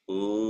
Om.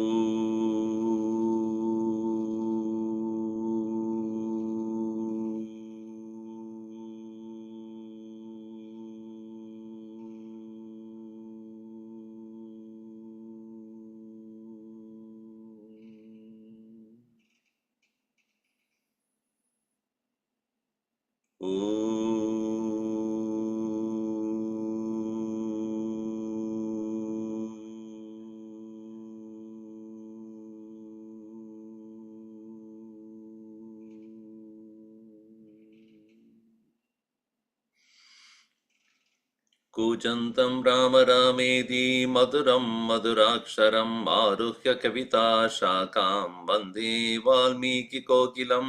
कूजन्तं Ram रामेति मधुरं मधुराक्षरम् आरुह्य कविता शाखां वन्दे वाल्मीकिकोकिलं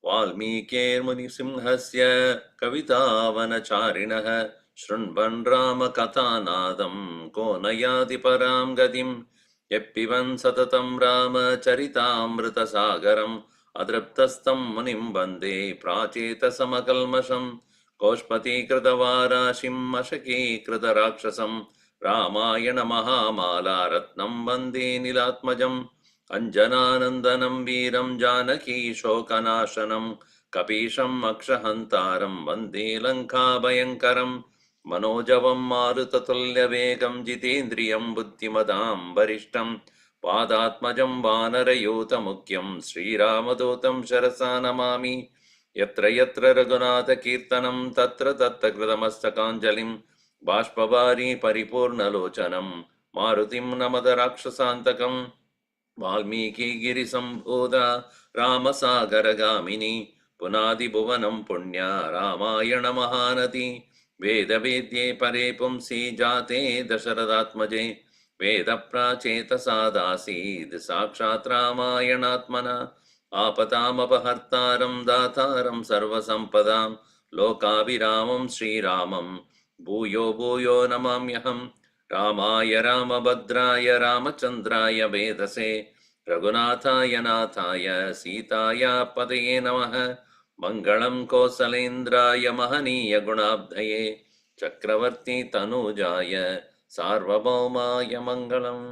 वाल्मीकिर्मुनिसिंहस्य कवितावनचारिणः शृण्वन् रामकथानादं को न याति परां गतिं यः पिबन् सततं रामचरितामृतसागरम् अतृप्तस्तं मुनिं वन्दे प्राचेतसमकल्मषम् कौष्पतीकृतवाराशिम् अशकीकृतराक्षसम् रामायण महामाला रत्नं वन्दे नीलात्मजम् अञ्जनानन्दनं वीरं जानकी शोकनाशनं कपीशम् अक्षहन्तारं वन्दे लङ्काभयङ्करम् मनोजवं मारुततुल्यवेगं जितेन्द्रियं बुद्धिमतां वरिष्ठं पादात्मजं वानरयूतमुख्यं श्रीरामदूतं शिरसा नमामि यत्र यत्र रघुनाथकीर्तनं तत्र तत्र कृतमस्तकाञ्जलिं बाष्पवारी परिपूर्णलोचनं मारुतिं नमद राक्षसान्तकं वाल्मीकिगिरिसम्भूता रामसागरगामिनी पुनादिभुवनं पुण्या रामायणमहानदी वेदवेद्ये परे पुंसि जाते दशरथात्मजे वेदप्राचेतसादासीद् साक्षात् रामायणात्मना आपतामपहर्तारं दातारं सर्वसम्पदां लोकाभिरामं श्रीरामं भूयो भूयो नमाम्यहम् रामाय रामभद्राय रामचन्द्राय वेदसे रघुनाथाय नाथाय सीताय पतये नमः मङ्गलं कौसलेन्द्राय महनीय गुणाब्धये चक्रवर्ती तनूजाय सार्वभौमाय मङ्गलम्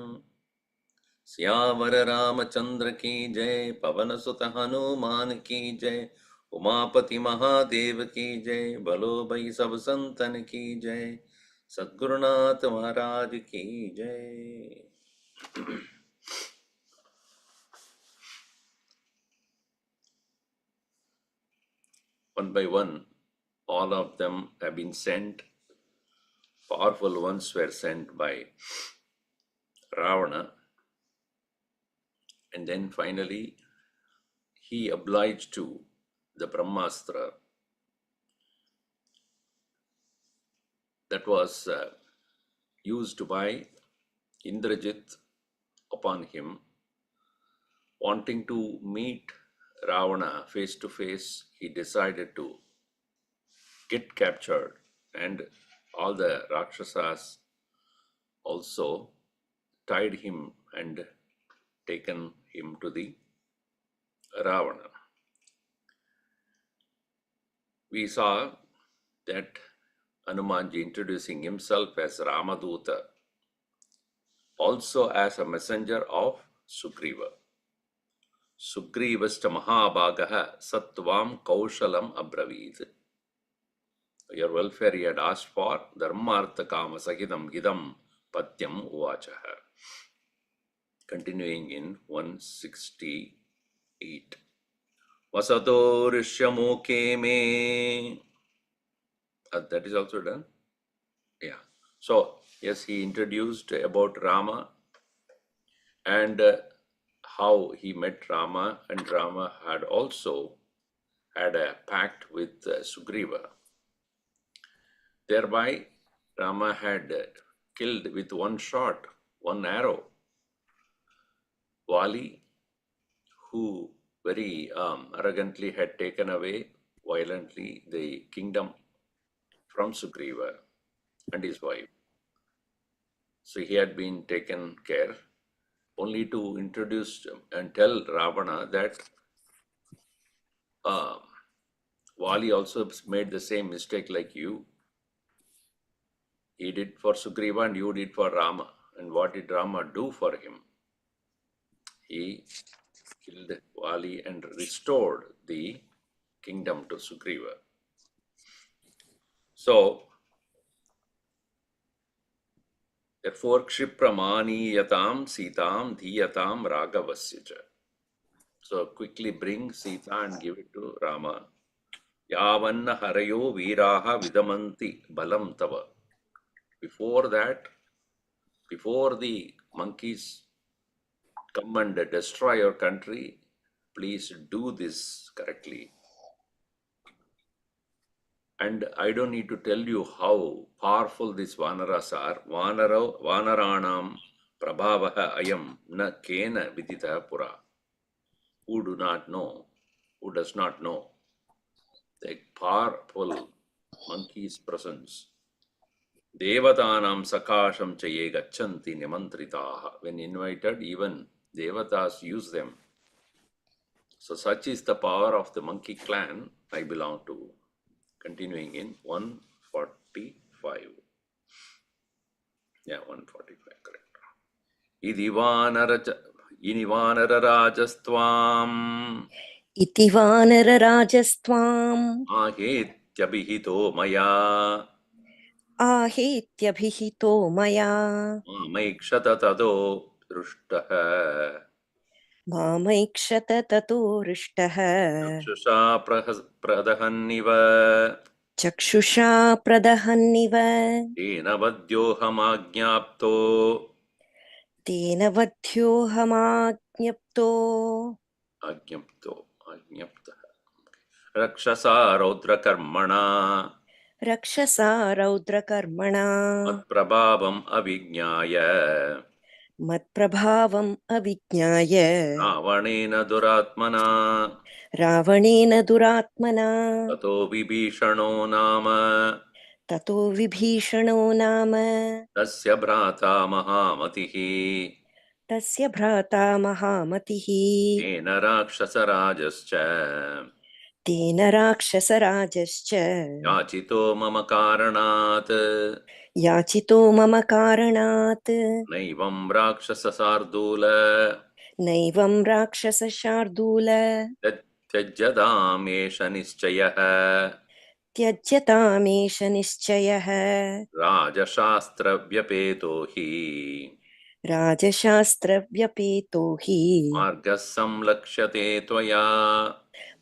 सियावर रामचंद्र की जय पवन सुत हनुमान की जय उमापति महादेव की जय बलो भई सब संतन की जय सद्गुरुनाथ महाराज की जय. One by one, all of them have been sent. Powerful ones were sent by Ravana. And then finally, he obliged to the Brahmastra that was used by Indrajit upon him, wanting to meet Ravana face to face. He decided to get captured, and all the Rakshasas also tied him and taken him to the Ravana. We saw that Hanumanji introducing himself as Ramaduta, also as a messenger of Sugriva. Sugrivasta Mahabhagaha Sattvam Kaushalam Abravid. Your welfare he had asked for, Dharmartha Kama Sahidam Gidam Patyam Uvachaha. Continuing in 168. Vasato Rishyamoke me. That is also done. Yeah. So, yes, he introduced about Rama and how he met Rama, and Rama had also had a pact with Sugriva. Thereby, Rama had killed with one shot, one arrow, Vali, who very arrogantly had taken away violently the kingdom from Sugriva and his wife. So he had been taken care only to introduce and tell Ravana that Vali also made the same mistake like you. He did for Sugriva and you did for Rama. And what did Rama do for him? He killed Vali and restored the kingdom to Sugriva. So, therefore, Kshipramanīyatam Sitam Dhiyatam Ragavasya. So, quickly bring Sita and give it to Rama. Yavanna harayo viraha vidamanti balam tava. Before that, before the monkeys come and destroy your country, please do this correctly. And I don't need to tell you how powerful these Vanaras are. Vanaranam prabhavaha ayam na kena vidita pura. Who do not know, who does not know the powerful monkey's presence. Devatanam sakasham chaye gachanti nimantritaha. When invited, even devatas use them. So such is the power of the monkey clan I belong to. Continuing in 145. Yeah, 145, correct. Inivanararajastvam Iti vanararajastvām ahetyabhito maya ahetyabhihito maya maikshata tado drushtah māmaikshata tato rishtaha chakshusha pradahanniva chakshusha pradahanniva tena vadyohamagyapto tena vadhyohamāgnapto agyapta rakshasa raudrakarmana rakshasa raudrakarmana matprabhavam avignaya matprabhavam avijñāya ravanena duratmana ravanena duratmana tato vibhishano nama tato vibhishano nama tasya bhrata mahamatihi tasya bhrata mahamatihi tena rakshasarajascha tena rakshasarajascha yachito mama karanat yachito mama karanat naivam rakshasasardula naivam rakshasashardula tyajyadamesha nischayah tyajyatamesha nischayah rajashastra vyapeto hi rajashastra vyapeto hi margasam lakshyate tvaya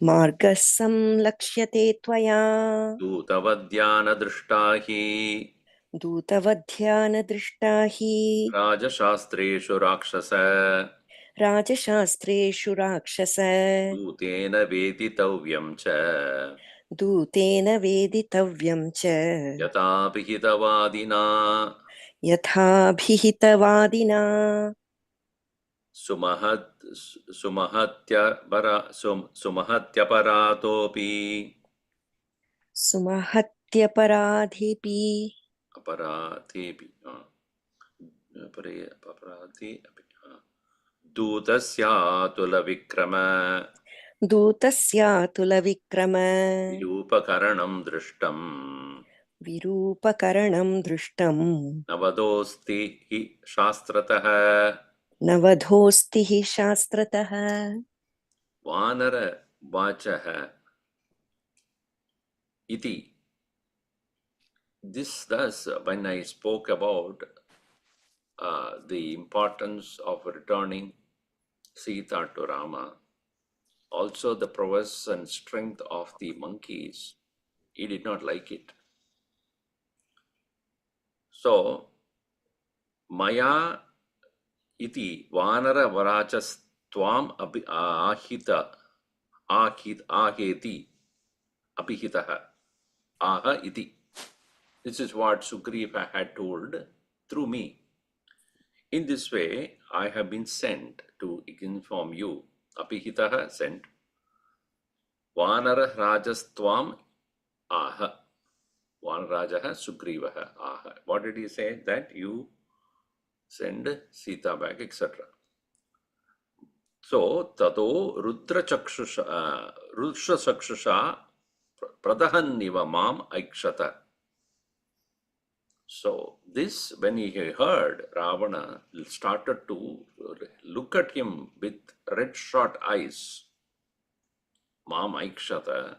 margas samlaksyate tvaya दूतवद्यान दृष्टा हि दूतवध्यान दृष्टा हि राजशास्त्रेषु राक्षस राजशास्त्रेषु राक्षस दूतेन वेदितव्यं च दूतेन वेदितव्यं च यथा विहितवादिना यथाभिहितवादिना सुमहत्यपरातोऽपि सुमहत्यपराधेऽपि अपराधेऽपि अपराधेऽपि दूतस्यातुलविक्रम दूतस्यातुलविक्रम विरूपकरणं दृष्टम् विरूपकरणं दृष्टम् नवदोऽस्ति हि शास्त्रतः नवधोऽस्ति हि शास्त्रतः वानरवाचः iti. This thus, when I spoke about the importance of returning Sita to Rama, also the prowess and strength of the monkeys, he did not like it. So, Maya iti vanara varachas tvam aheti apihitaha aha iti. This is what Sugriva had told through me. In this way, I have been sent to inform you. Apihitaha sent. Vanara rajastvam aha. Vanarajaha Sugrivaha aha. What did he say? That you send Sita back, etc. So, tato rudra chakshusha pradahanniva mam aikshata. So this, when he heard, Ravana started to look at him with red shot eyes. Mam Aikshata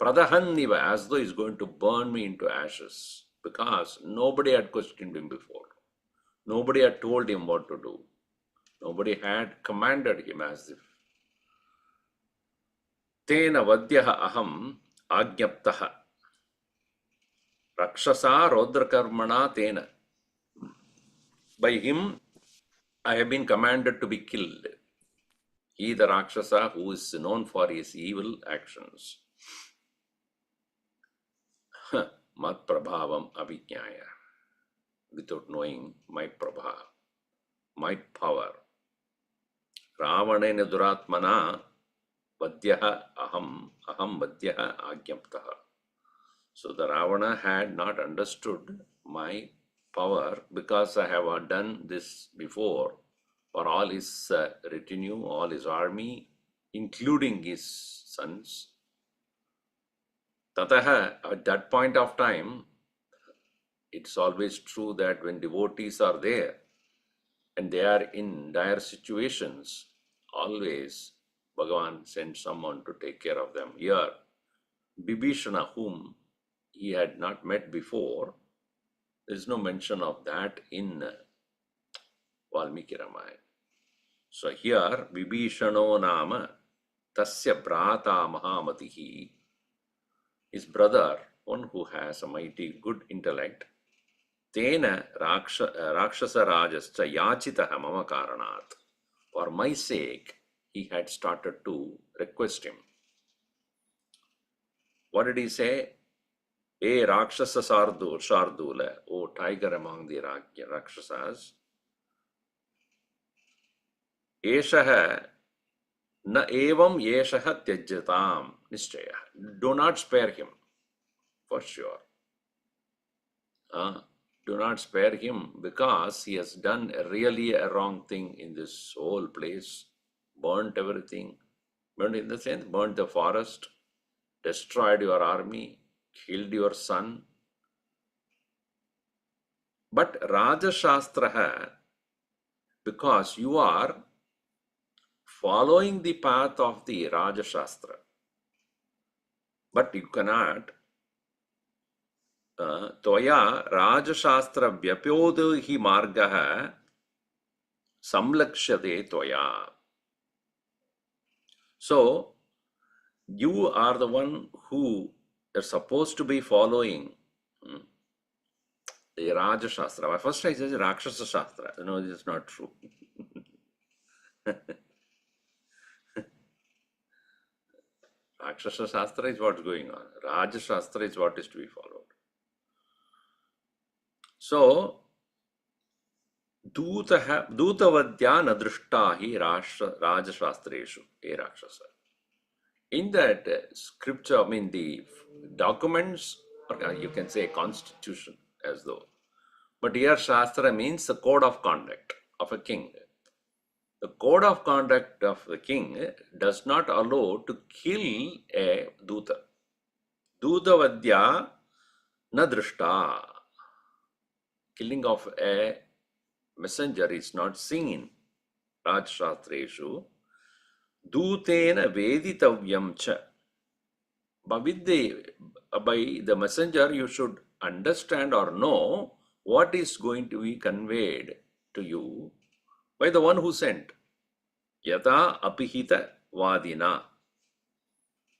Pradahanniva, as though he's going to burn me into ashes, because nobody had questioned him before. Nobody had told him what to do. Nobody had commanded him as if. Tena vadyaha aham agyaptaha rakshasa rodrakarmana tena. By him, I have been commanded to be killed. He, the Rakshasa, who is known for his evil actions. Mat prabhavam abhignaya. Without knowing my prabha, my power. Ravanena duratmana vadyaha aham vadyaha agyaptaha. So the Ravana had not understood my power because I have done this before for all his retinue, all his army, including his sons. Tataha, at that point of time, it's always true that when devotees are there and they are in dire situations, always Bhagavan sends someone to take care of them. Here, Bibhishana, whom he had not met before, there is no mention of that in Valmiki Ramayan. So here, Vibhishano Nama Tasya Brata Mahamatihi, his brother, one who has a mighty good intellect, Tena Rakshasa Rajascha Yachitaha Mama Karanat. For my sake, he had started to request him. What did he say? A Rakshasa Shardula, O tiger among the Rakshasas, Eshaha na evam Eshaha Tyajyatam Nishchaya. Do not spare him, for sure. Do not spare him because he has done really a wrong thing in this whole place, burnt everything, burnt in the sense, burnt the forest, destroyed your army, killed your son. But Rajasastraha, because you are following the path of the Rajashastra, but you cannot Toya Rajashastra Vyapyodo hi margaha samlakshate toya. So, you are the one who are supposed to be following the Rajashastra. First I said Rakshasa Shastra. No, it is not true. Rakshasa Shastra is what's going on. Rajashastra is what is to be followed. So, Dutavadya nadrishta hi Rajashastreshu, a Rakshasa. In that scripture, I mean the documents, or you can say constitution as though. But here Shastra means the code of conduct of a king. The code of conduct of the king does not allow to kill a Duta. Dutavadya nadrishta. Killing of a messenger is not seen. Rajshastreshu. Dutena veditavyam cha. But by the messenger, you should understand or know what is going to be conveyed to you by the one who sent. Yata apihita vadina.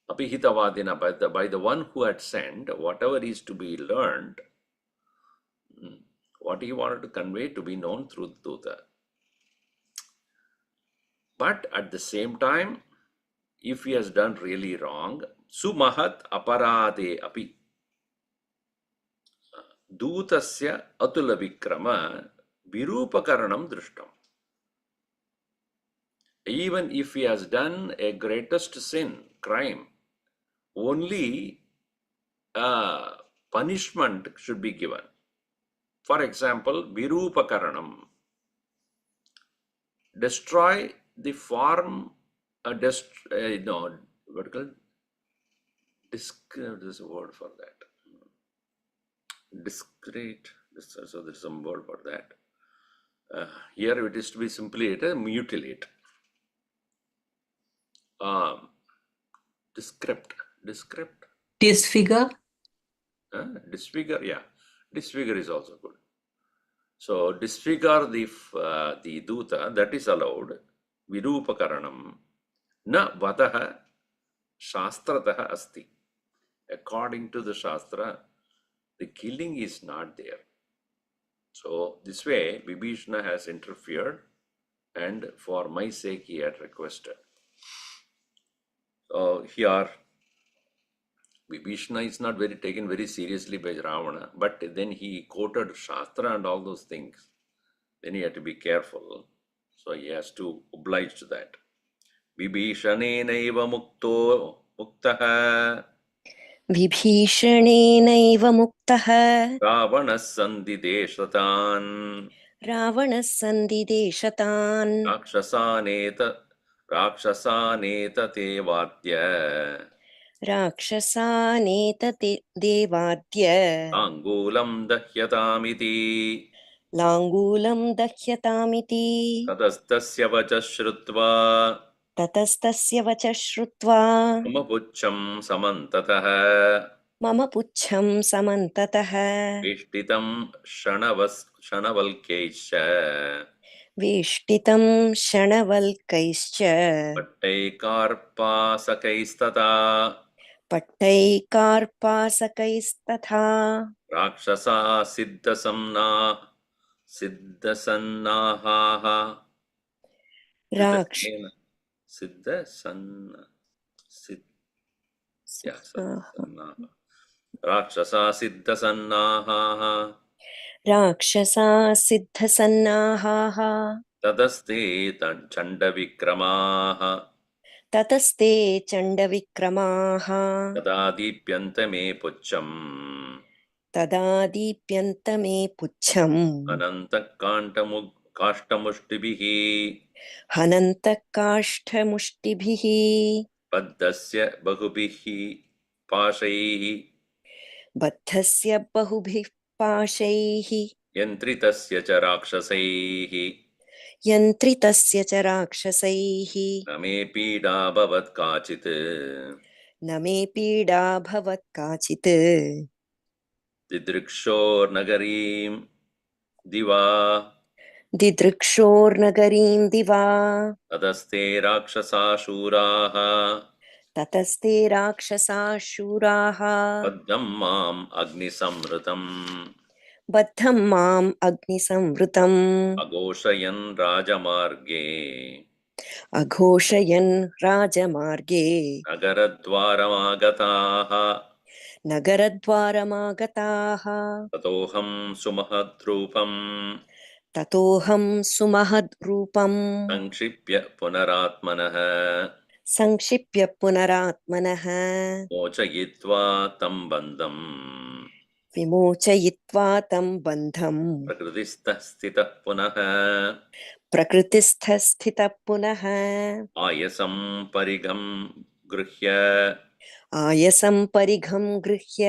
Apihita vadina, by the one who had sent, whatever is to be learned, what he wanted to convey to be known through Duta. But at the same time, if he has done really wrong, sumahat aparade api. Dutasya atula vikrama virupakaranam drishtam. Even if he has done a greatest sin, crime, only punishment should be given. For example, virupakaranam. Destroy the form, what called? There's a word for that. discrete. So there's some word for that. Here it is to be simply mutilate. Um, Descript. Disfigure. Disfigure, yeah. Disfigure is also good. So disfigure the duta, that is allowed. Virupakaranam. Na vadaha shastrataha asti. According to the Shastra, the killing is not there. So this way, Vibhishana has interfered, and for my sake he had requested. So here, Vibhishana is not very taken very seriously by Ravana, but then he quoted Shastra and all those things. Then he had to be careful. So he has to oblige to that. Vibhishanenaiva muktaha विभीषणेनैव मुक्तः Ravana sandideshatan रावणः सन्दिदेशतान् Rakshasaneta te vadya राक्षसानेतते देवाद्य Angulam dahyatamiti लाङ्गूलं दह्यतामिति Tadastasya vacha shrutva ततस्तस्य वचः श्रुत्वा Mama pucham samantatah मम पुच्छं समन्ततः Vishtitam shanavalkesha वेष्टितं शणवल्कैश्च Pattaikarpasakaistata पट्टैकार्पासकैस्तथा Rakshasa siddhasannaha राक्ष Siddhasanna Siddhasannaha Rakshasa siddhasannaha राक्षसा सिद्धसन्नाहाः Tadaste chandavikramaha ततस्ते चण्डविक्रमाः Tada dipyantame pucham तदा दीप्यन्तमे पुच्छम् Anantakantamushtibihi हनन्तः काष्ठमुष्टिभिः Paddasya bahubihi Pashaihi बद्धस्य बहुभिः पाशैः Yantritasya cha rakshasaihi यन्त्रितस्य च राक्षसैः Name pida bhavat kachit न मे पीडा भवत् काचित् Didrikshor nagarim diva दिदृक्षोर्नगरीं दिवा Tadaste rakshasa shuraha ततस्ते राक्षसा शूराः Paddam mam agnisamrutam बद्धं माम् अग्निसंवृतम् Agoshayan rajamarge अघोषयन् राजमार्गे Nagaradvaramagataha नगरद्वारमागताः Tatoham sumahadrupam ततोऽहं सुमहद्रूपम् Sankshipya punaratmanaha संक्षिप्य पुनरात्मनः Mochayitva tam bandham विमोचयित्वा तं बन्धम् Prakritistha stitah punaha प्रकृतिस्थः स्थितः पुनः Ayasam parigam gruhya आयसं परिघं गृह्य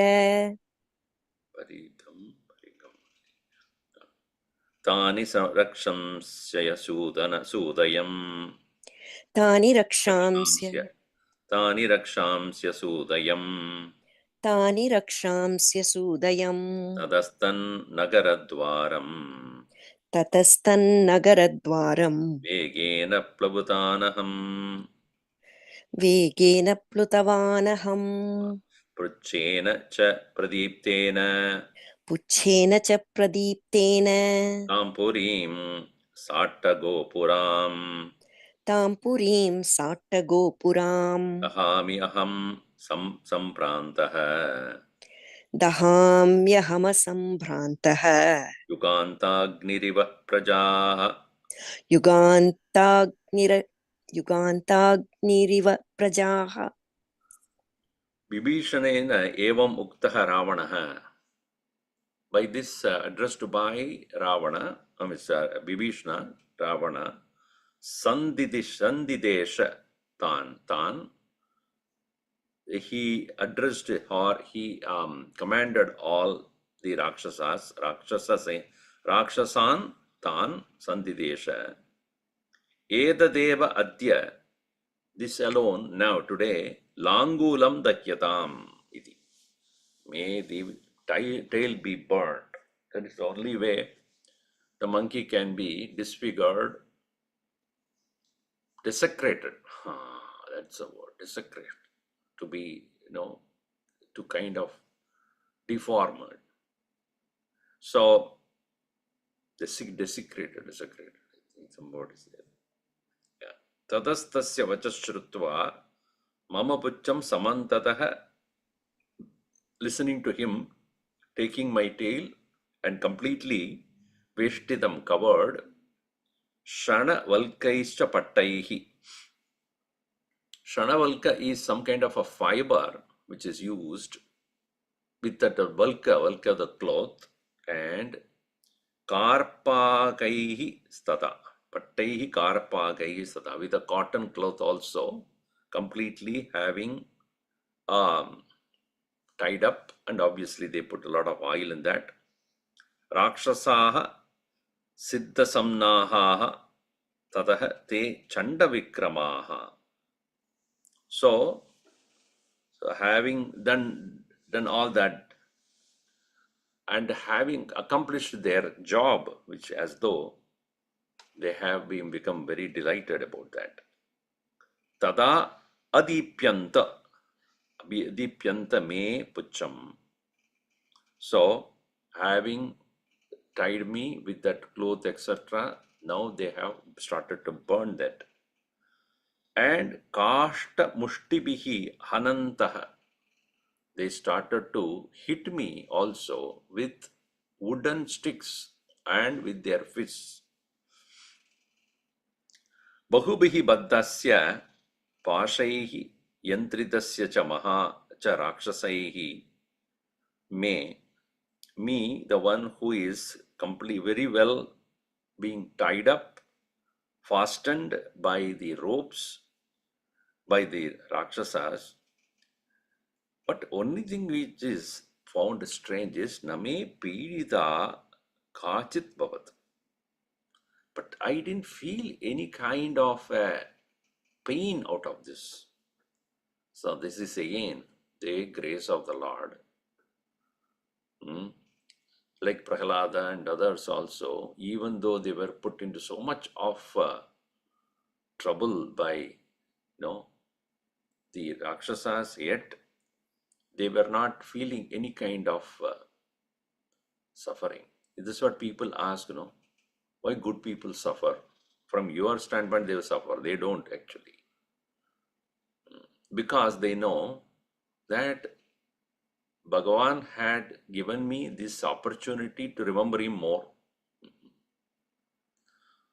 Parigam Tani rakshamsya sudayam तानि रक्षांस्य Tani rakshamsya sudayam तानि रक्षांस्य सूदयम् Tadastan nagaradvaram ततस्तन्नगरद्वारम् Vegena plavutanaham वेगेन प्लुतवानहम् Pruchena cha pradiptena पुच्छेन च प्रदीप्तेन Tampurim sattagopuram तां पुरीं साट्टगोपुराम् Ahami aham samprantah दहाम्यहमसम्भ्रान्तः Yugantagniriva prajaha युगान्ताग्निरिव प्रजाः Vibhishanena evam uktaha Ravanaha. By this addressed by Ravana, Vibhishana, Ravana, Sandidesha Tan, he addressed or he commanded all the Rakshasan Tan Sandidesha. Edadeva Adya, this alone, now, today, Langulam Dakyatam iti. May the tail be burnt. That is the only way the monkey can be disfigured, desecrated. That's a word, desecrated. To be, to kind of deformed. So, desecrated. I think some word is there. Yeah. Tadastasya vachashrutva mama pucham samantataha, listening to him, taking my tail and completely veshtidam, covered, shana valkaischa pattaihi. Shana valka is some kind of a fiber which is used with that valka the cloth, and karpakaihi stata, pattaihi karpakaihi stata, with a cotton cloth also, completely having tied up, and obviously they put a lot of oil in that. Rakshasaha siddha samnaha tataha te chanda vikramaha. So having done all that and having accomplished their job, which as though they have become very delighted about that. Tada adipyanta me pucham. So having tied me with that cloth, etc., now they have started to burn that. And kashta mushtibihi hanantaha, they started to hit me also with wooden sticks and with their fists. Bahubihi baddasya pashaihi yantritasya cha maha cha rakshasaihi, me, the one who is completely very well being tied up, fastened by the ropes, by the Rakshasas. But only thing which is found strange is Name Pidita Kachit Bhavat. But I didn't feel any kind of pain out of this. So this is again the grace of the Lord. Like Prahlada and others also, even though they were put into so much of trouble by the Rakshasas, yet they were not feeling any kind of suffering. This is what people ask, why good people suffer? From your standpoint, they will suffer. They don't actually. Because they know that Bhagavan had given me this opportunity to remember him more.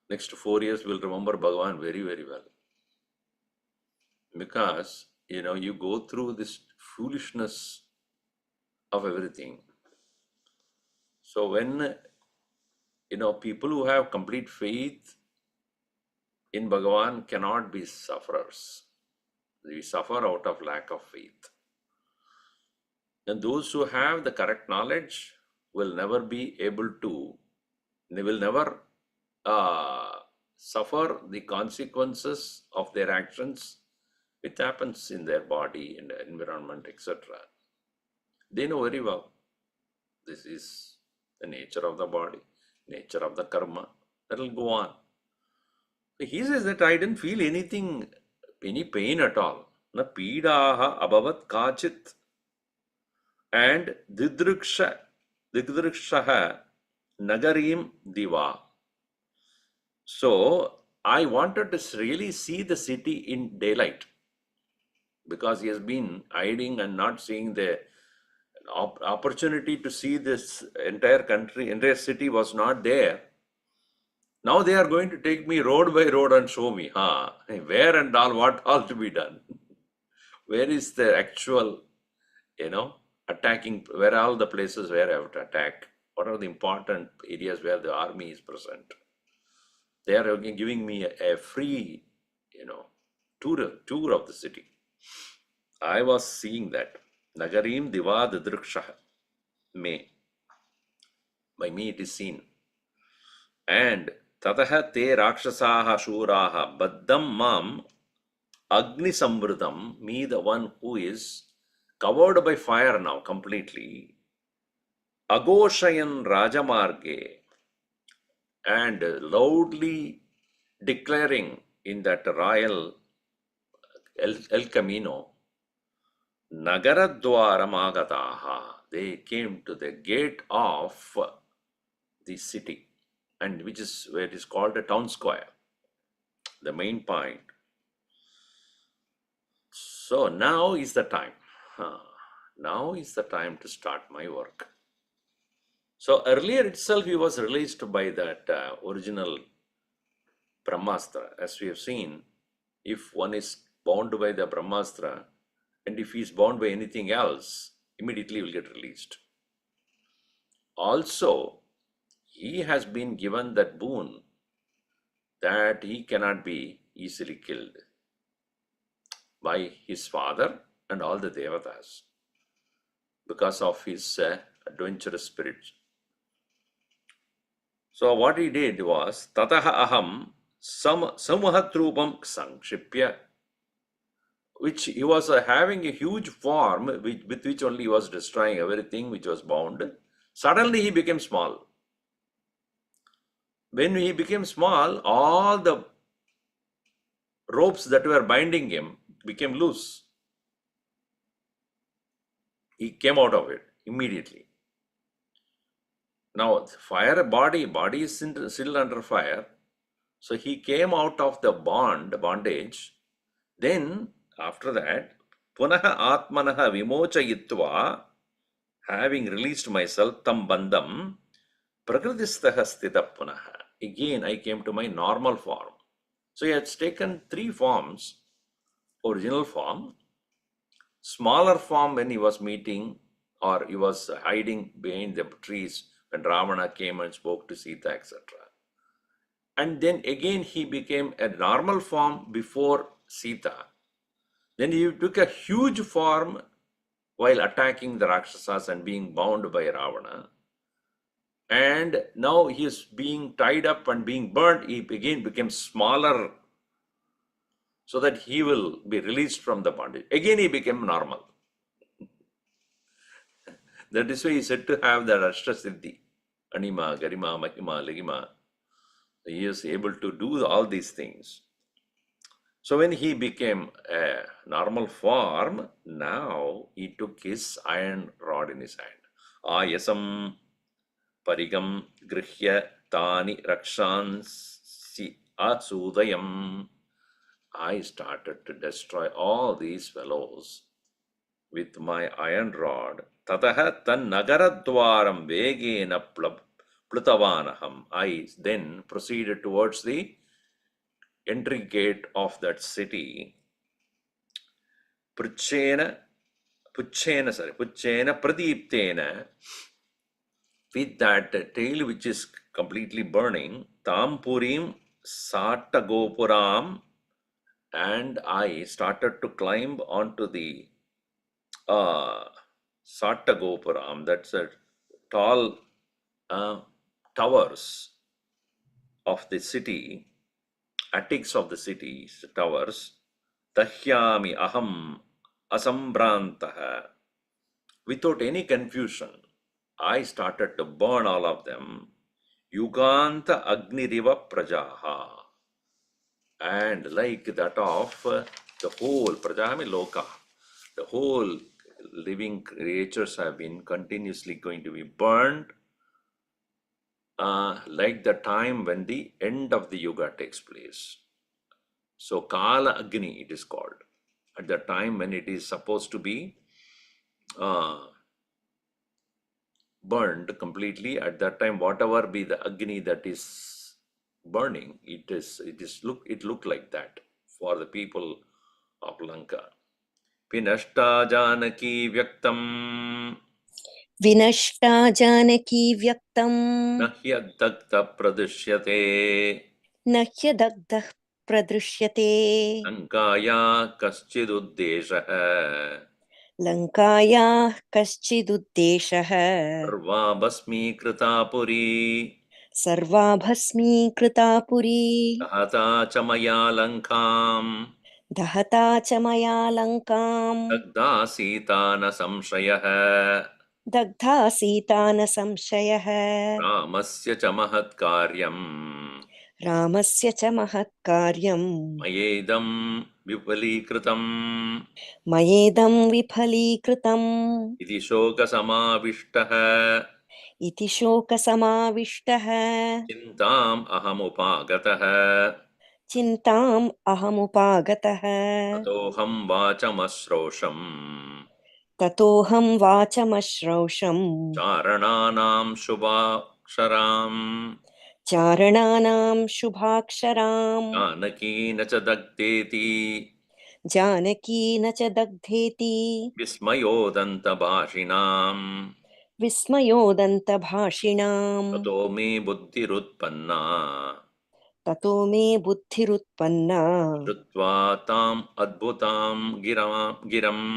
Next 4 years, we'll remember Bhagavan very, very well. Because, you go through this foolishness of everything. So when, people who have complete faith in Bhagavan cannot be sufferers. We suffer out of lack of faith. And those who have the correct knowledge will never be able to, they will never suffer the consequences of their actions, which happens in their body, in the environment, etc. They know very well. This is the nature of the body, nature of the karma. That will go on. He says that I didn't feel any pain at all. Na pidaha abhavat kachit. And didrukshaha nagarim diva. So I wanted to really see the city in daylight, because he has been hiding and not seeing the opportunity to see this entire country, entire city was not there. Now they are going to take me road by road and show me, where and all, what all to be done. Where is the actual, attacking, where are all the places where I have to attack? What are the important areas where the army is present? They are giving me a free, tour of the city. I was seeing that. Nagarim diva didruksha me. By me it is seen. And tataha te rakshasaha shuraha baddam mam agni samvridam, me the one who is covered by fire now completely, agoshayan rajamarge, and loudly declaring in that royal El Camino, Nagaradwaram agataha, they came to the gate of the city, and which is where it is called a town square, the main point. So now is the time. Now is the time to start my work. So earlier itself he was released by that original Brahmastra. As we have seen, if one is bound by the Brahmastra, and if he is bound by anything else, immediately will get released. Also, he has been given that boon that he cannot be easily killed by his father and all the devatas because of his adventurous spirit. So what he did was, tataha aham samahatrupam sankshipya, which he was having a huge form with which only he was destroying everything which was bound. Suddenly he became small. When he became small, all the ropes that were binding him became loose. He came out of it immediately. Now, fire body is still under fire. So he came out of the bondage. Then, after that, punaha atmanaha vimochayitva, having released myself, tam bandam, prakritistaha stita punaha. Again, I came to my normal form. So he has taken three forms: original form, smaller form when he was meeting or he was hiding behind the trees when Ravana came and spoke to Sita, etc. And then again he became a normal form before Sita. Then he took a huge form while attacking the Rakshasas and being bound by Ravana. And now he is being tied up and being burnt. He again became smaller so that he will be released from the bondage. Again he became normal. That is why he is said to have the Ashtasiddhi, Anima, Garima, Mahima, Legima. He is able to do all these things. So when he became a normal form, now he took his iron rod in his hand. Ayasam parigam grihya tani rakshansi asudayam. I started to destroy all these fellows with my iron rod. Tataha tan nagaradwaram vegena plutavanaham. I then proceeded towards the entry gate of that city. Puchena pradiptena, with that tail which is completely burning, tampurim satagopuram, and I started to climb onto the Satagopuram, that's a tall towers of the city, attics of the city's towers. Dahyami aham asambrantaha. Without any confusion, I started to burn all of them. Yuganta agniriva prajaha. And like that of the whole Prajami Loka, the whole living creatures have been continuously going to be burned, like the time when the end of the Yuga takes place. So Kala Agni it is called. At the time when it is supposed to be burned completely, at that time whatever be the Agni that is burning, it looked like that for the people of Lanka. Vinashta Janaki Vyaktam Vinashta Janaki Vyaktam Nahyadakta Pradushyate Nahyadagdah Pradrishyate Ankaya Kaschidudeshaha लङ्कायाः कश्चिदुद्देशः सर्वा भस्मीकृता पुरी सर्वा भस्मीकृता पुरी दहता च मया लङ्काम् दहता च मया लङ्काम् दग्धा सीता न संशयः दग्धा सीता न संशयः रामस्य च महत्कार्यम् रामस्य च महत्कार्यम् मयेदं विफलीकृतम् मयेदं विफलीकृतम् इति शोकसमाविष्टः इति शोकसमाविष्टः चिन्ताम् अहमुपागतः चिन्ताम् अहमुपागतः ततोऽहं वाचमश्रोषम् ततोऽहं वाचमश्रौषम् चारणानां शुभाक्षराम् चारणानां शुभाक्षराम् जानकी न च दग्धेति जानकी न च दग्धेति विस्मयोदन्तभाषिणाम् विस्मयोदन्तभाषिणाम् ततो मे बुद्धिरुत्पन्ना ततो मे बुद्धिरुत्पन्ना श्रुत्वा ताम् अद्भुतां गिरम्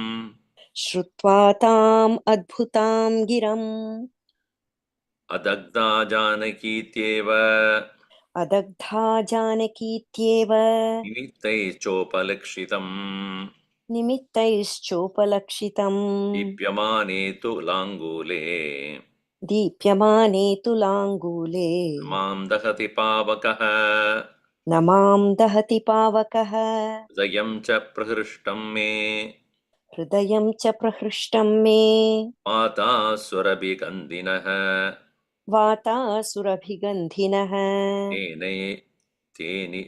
श्रुत्वा ताम् अद्भुतां गिरम् अदग्धा जानकीत्येव अदग्धा जानकीत्येव निमित्तैश्चोपलक्षितम् निमित्तैश्चोपलक्षितम् दीप्यमाने तु लाङ्गूले दीप्यमाने तुलाङ्गूले मां दहति पावकः न मां दहति पावकः हृदयं च प्रहृष्टं मे हृदयं च प्रहृष्टं मे माता सुरभिगन्धिनः वातासुरभिगन्धिनः तेने तेनि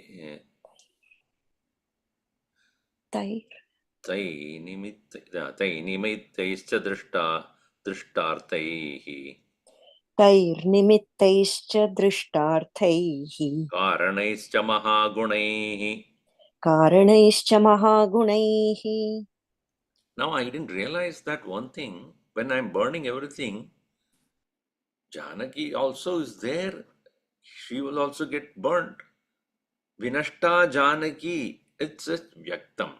तैनिमित्तैश्च दृष्टार्थैः तैर्निमित्तैश्च दृष्टार्थैः कारणैश्च महागुणैः. कारणैश्च महागुणैः. Now I didn't realize that one thing. When I'm burning everything, Janaki also is there. She will also get burnt. Vinashta Janaki, it's a Vyaktam.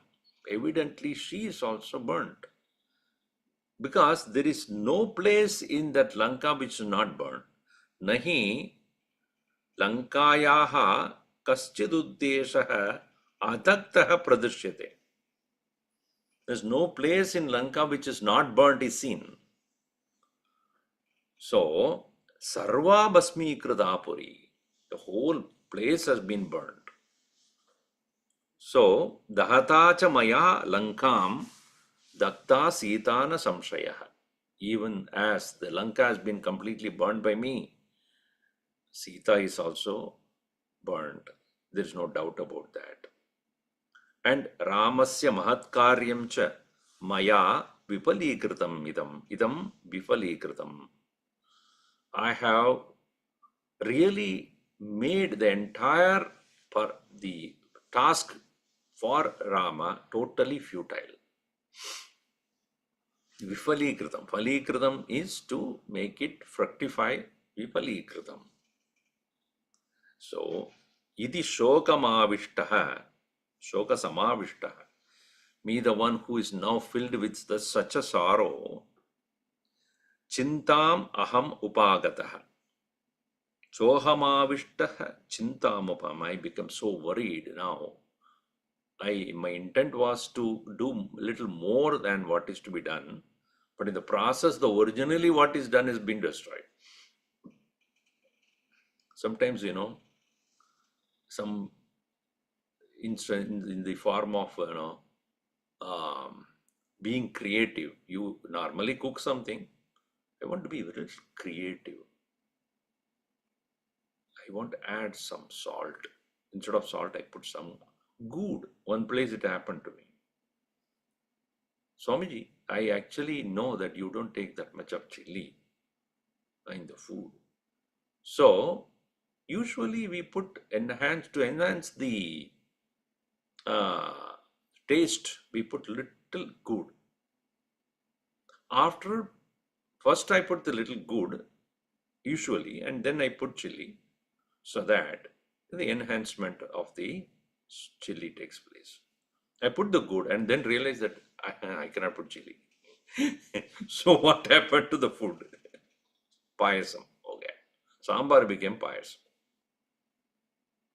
Evidently, she is also burnt. Because there is no place in that Lanka which is not burnt. Nahi Lankayaha kaschidudeshaha adaktaha pradrishyate. There's no place in Lanka which is not burnt is seen. So, Sarva Basmi Kridapuri, the whole place has been burnt. So, Dahata cha Maya Lankam Dakta Sita na Samshayaha. Even as the Lanka has been completely burnt by me, Sita is also burnt. There is no doubt about that. And Ramasya Mahatkaryam cha Maya Vipalikritam idam Vipalikritam. I have really made the entire the task for Rama totally futile. Vifalikritam. Falikritam is to make it fructify. Vifalikritam. So, iti shokamavishtaha, shokasamavishtaha. Me, the one who is now filled with such a sorrow, chintam aham upagataha. Sohamavishtaha chintamupam. I become so worried now. My intent was to do little more than what is to be done, but in the process, the originally what is done has been destroyed. Sometimes, some in the form of, being creative. You normally cook something. I want to be very creative. I want to add some salt. Instead of salt, I put some good. One place it happened to me. Swamiji, I actually know that you don't take that much of chili in the food. So, usually we put to enhance the taste, we put little good. First I put the little good, usually, and then I put chili, so that the enhancement of the chili takes place. I put the good and then realize that I cannot put chili. So what happened to the food? Payasam. Okay. Sambar became payasam.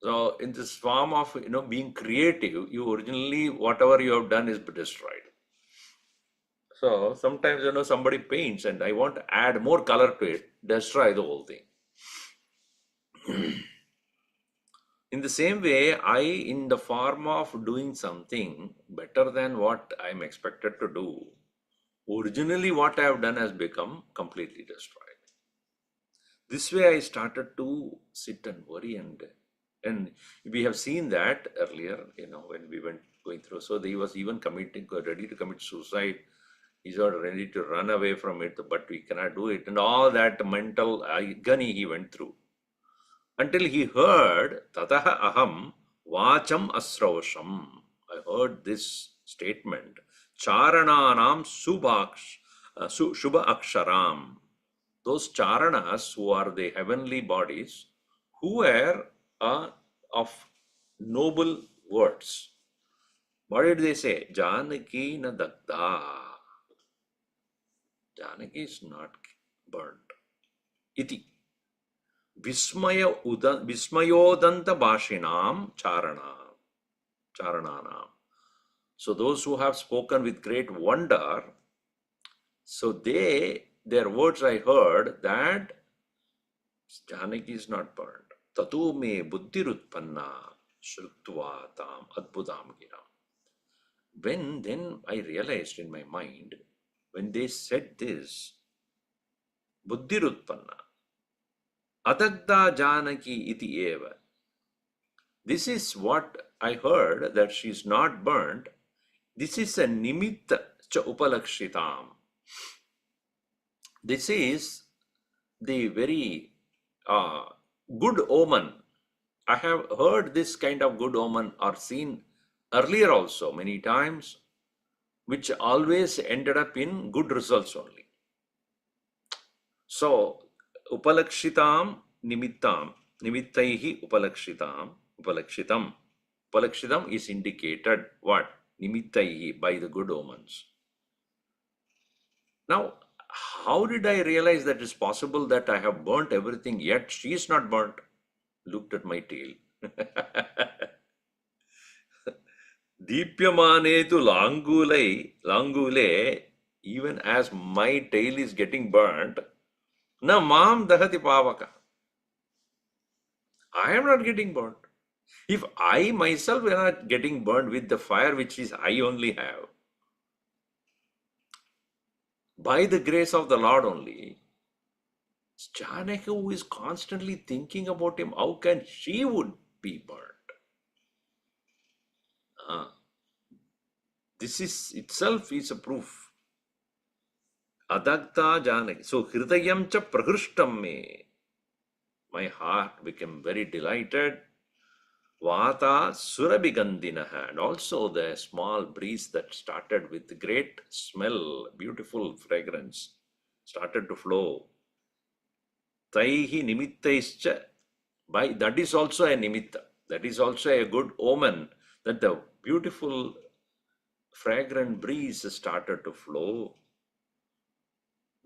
So in this form of being creative, you originally whatever you have done is destroyed. So sometimes somebody paints and I want to add more color to it, destroy the whole thing. In the same way, in the form of doing something better than what I'm expected to do, originally what I have done has become completely destroyed. This way I started to sit and worry, and we have seen that earlier, when we went going through. So he was even ready to commit suicide. He's not ready to run away from it, but we cannot do it. And all that mental agony he went through. Until he heard, Tataha aham vacham asravasham. I heard this statement. Charananam shubha aksharam. Those charanas who are the heavenly bodies, who were of noble words. What did they say? Janaki na dagda. Janaki is not burnt. Iti. Vismayodanta bhashinam charananam. So those who have spoken with great wonder, so their words I heard that Janaki is not burned. Tatu me buddhirutpanna shrutva tam adbhutam giram. Then I realized in my mind, when they said this, buddhirutpanna, adagda Janaki iti eva. This is what I heard, that she is not burnt. This is a nimitta cha upalakshitam. This is the very good omen. I have heard this kind of good omen or seen earlier also many times, which always ended up in good results only. So, upalakshitam nimittam, nimittaihi upalakshitam. Upalakshitam is indicated what? Nimittaihi, by the good omens. Now, how did I realize that it's possible that I have burnt everything yet she is not burnt? Looked at my tail. Deepyamane tu langule, even as my tail is getting burnt, na mam dahati pavaka. I am not getting burnt. If I myself am not getting burned with the fire which is I only have, by the grace of the Lord only, Janaki, who is constantly thinking about him, how can she would be burned? This is itself is a proof. Adagta Janaki. So hridayam cha prahrishtam me. My heart became very delighted. Vata surabhigandinaha. And also the small breeze that started with great smell, beautiful fragrance, started to flow. Taihi nimittaischa. By that is also a nimitta. That is also a good omen that the beautiful fragrant breeze started to flow.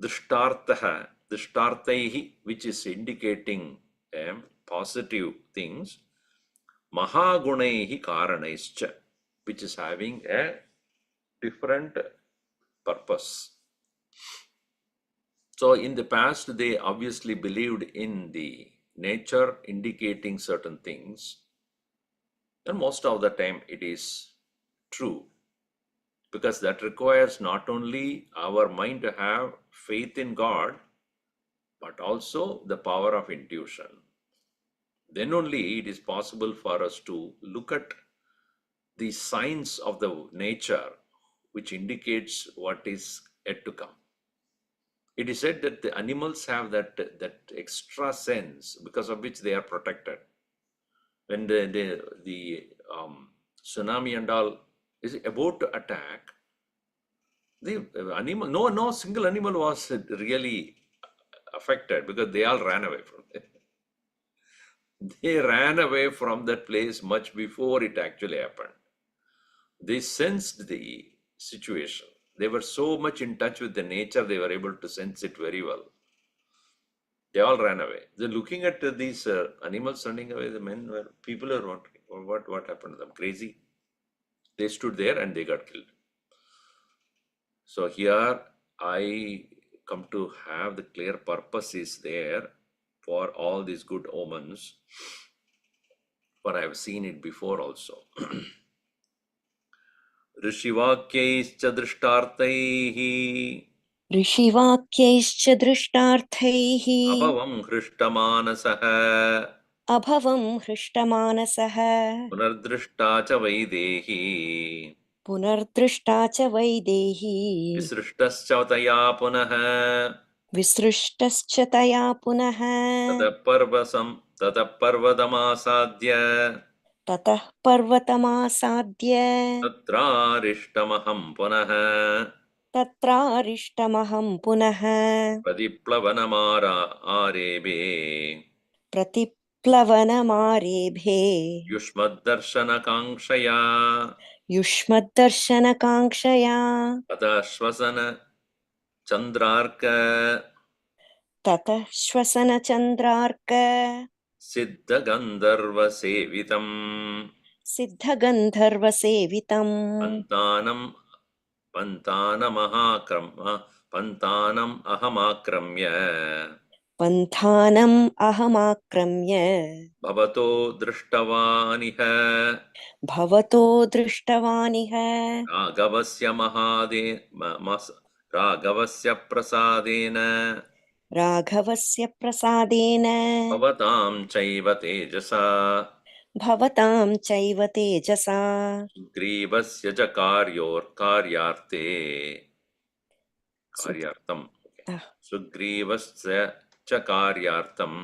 Drishtartaihi, which is indicating positive things. Mahagunaihi karanaischa, which is having a different purpose. So in the past, they obviously believed in the nature indicating certain things, and most of the time it is true, because that requires not only our mind to have faith in God, but also the power of intuition. Then only it is possible for us to look at the signs of the nature which indicates what is yet to come. It is said that the animals have that extra sense because of which they are protected. When the tsunami and all is about to attack, the animal, no single animal was really affected because they all ran away from it. They ran away from that place much before it actually happened. They sensed the situation. They were so much in touch with the nature, they were able to sense it very well. They all ran away. They're looking at these animals running away. The men were, people are wondering, what happened to them? Crazy. They stood there and they got killed. So here I come to have the clear purpose is there for all these good omens, but I have seen it before also. ऋषिवाक्यैश्च दृष्टार्थैः ऋषिवाक्यैश्च दृष्टार्थैः अभवं हृष्टमानसः अभवं हृष्टमानसः पुनर्दृष्टा च वैदेही पुनर्दृष्टा च वैदेही विसृष्टश्च तया पुनः विसृष्टश्च तया पुनः ततः पर्वतमासाद्य ततः पर्वतमासाद्य तत्रारिष्टमहं पुनः तत्रारिष्टमहं पुनः आरेभे प्रतिप्लवनमारेभे युष्मद्दर्शनकाङ्क्षया युष्मद्दर्शनकाङ्क्षया ततः श्वसन चन्द्रार्क ततः श्वसनचन्द्रार्क सिद्धगन्धर्वसेवितम् सिद्धगन्धर्वसेवितम् पन्तानम् अहमाक्रम्य पन्थानम् अहमाक्रम्य भवतो दृष्टवानिह भवतो दृष्टवानिह राघवस्य प्रसादेन राघवस्य प्रसादेन भवतां चैव तेजसा भवतां चैव तेजसा सुग्रीवस्य च कार्यार्थम् सुग्रीवस्य च कार्यार्थम्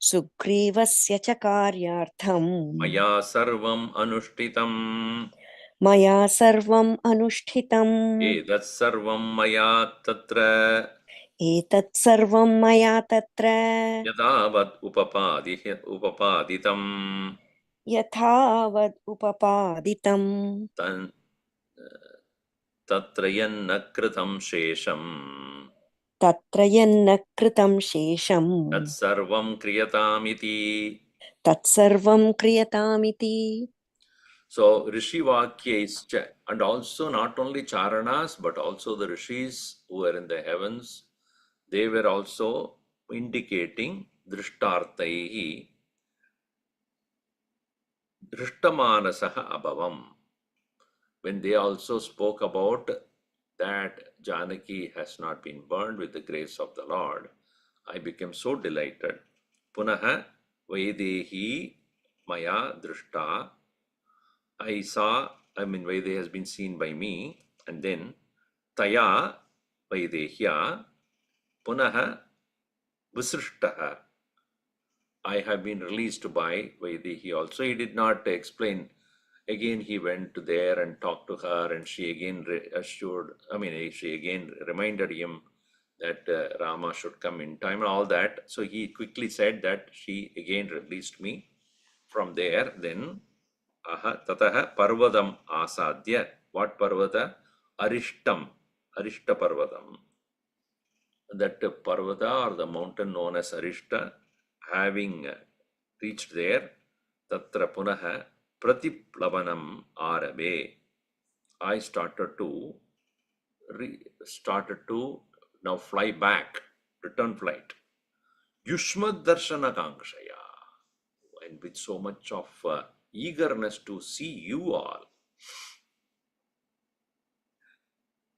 सुग्रीवस्य च कार्यार्थम् मया सर्वम् अनुष्ठितम् मया सर्वम् अनुष्ठितम् एतत् सर्वं मया तत्र एतत् सर्वं मया तत्र यथावत् उपपादितम् यथावद् उपपादितम् तत्र यन्न कृतं शेषम् तत्र यन्न कृतं शेषम् तत्सर्वं क्रियतामिति. तत्सर्वं क्रियतामिति. So Rishi Vakyais, and also not only Charanas, but also the Rishis who were in the heavens, they were also indicating Drishtarthaihi, Drishtamanasaha Abhavam. When they also spoke about that Janaki has not been burned with the grace of the Lord, I became so delighted. Punaha Vaidehi Maya Drishta. I saw, Vaidehi has been seen by me, and then Taya Vaidehya Punaha Visrishtaha. I have been released by Vaidehi also. He did not explain. Again, he went there and talked to her, and she again she again reminded him that Rama should come in time and all that. So he quickly said that she again released me from there. Then Tataha Parvadam Asadya. What Parvata? Arishta Parvadam. That Parvata or the mountain known as Arishta, having reached there, Tatra Punaha Pratiplavanam Arabe. I started to now fly back, return flight. Yushmad Darshana Kankshaya. And with so much of eagerness to see you all.